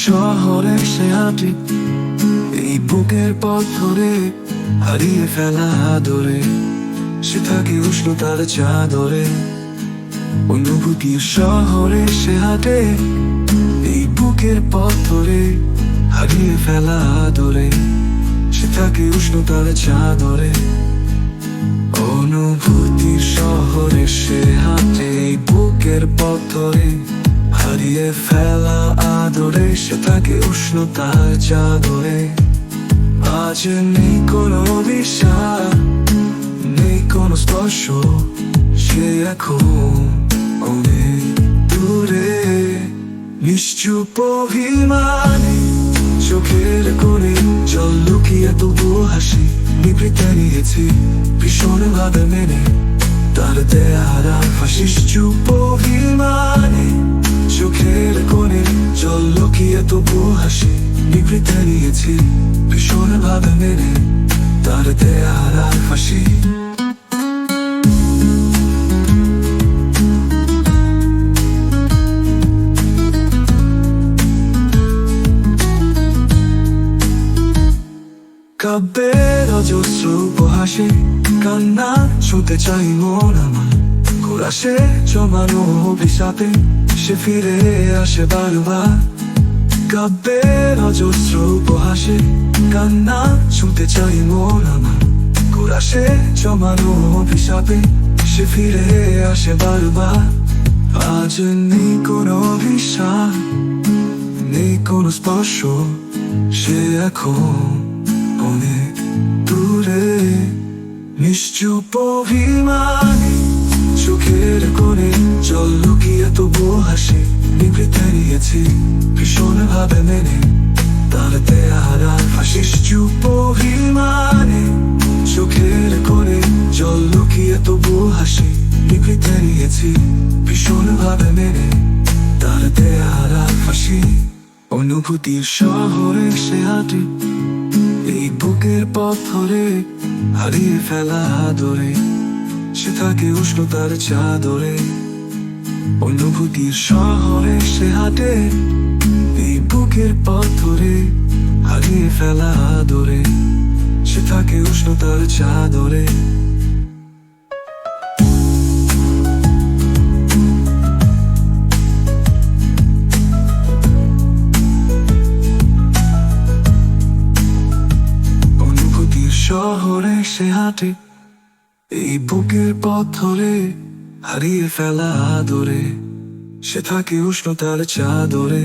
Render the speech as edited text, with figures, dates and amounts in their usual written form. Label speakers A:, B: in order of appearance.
A: শহরে সে হাঁটে, এই বুকের পথ ধরে, হারিয়ে ফেলা আদরে, সে থাকে উষ্ণতার চাদরে। অনুভূতির শহরে সে হাঁটে, এই বুকের পথ ধরে, হারিয়ে ফেলা আদরে, সে থাকে উষ্ণতার চাদরে। অনুভূতির শহরে সে হাঁটে, এই বুকের পথ ধরে, হারিয়ে ফেলা আদরে, সে থাকে উষ্ণতার চাদরে। আজ নেই কোনো বিশ্বাস, নেই কোনো স্পর্শ, সে এখন অনেক দূরে। নিশ্চুপ অভিমানে চোখের কোণে জল লুকিয়ে তবুও হাসি, নিভৃতে নিয়েছি ভীষণ ভাবে মেনে তার দেয়ারা ফাঁসি। নিশ্চুপ অভিমানে চোখের কোণে জল লুকিয়ে তবুও হাসি, নিভৃতে নিয়েছি ভীষণ ভাবে মেনে তার দেয়ারা ফাঁসি। কাব্যের অজস্র উপহাসে কান্না ছুঁতে চাই মন আমার, ঘোরাসে জমানো অভিশাপে সে ফিরে আসে বারবার। কাব্যের অজস্র উপহাসে কান্না ছুঁতে চাই মন আমার, ঘোরাসে জমানো অভিশাপে সে ফিরে আসে বারবার। আজ নেই কোনো অভিশাপ, নেই কোনো স্পর্শ, সে এখন অনেক দূরে। নিশ্চুপ অভিমানে চোখের কোণে জল লুকিয়ে তবুও হাসি, নিভৃতে নিয়েছি ভীষণ ভাবে মেনে তার দেয়ারা ফাঁসি। নিশ্চুপ অভিমানে চোখের কোণে জল লুকিয়ে তবুও হাসি, নিভৃতে নিয়েছি ভীষণ ভাবে মেনে তার দেয়ারা ফাঁসি। অনুভূতির শহরে সে হাঁটে, এই বুকের পথ ধরে, হারিয়ে ফেলা আদরে, সে থাকে উষ্ণতার চাদরে। অনুভূতির শহরে সে হাঁটে, এই বুকের পথ ধরে, হারিয়ে ফেলা আদরে, সে থাকে উষ্ণতার চাদরে। শহরে সে হাঁটে, এই বুকের পথ ধরে, হারিয়ে ফেলা আদরে, সে থাকে উষ্ণতার চাদরে।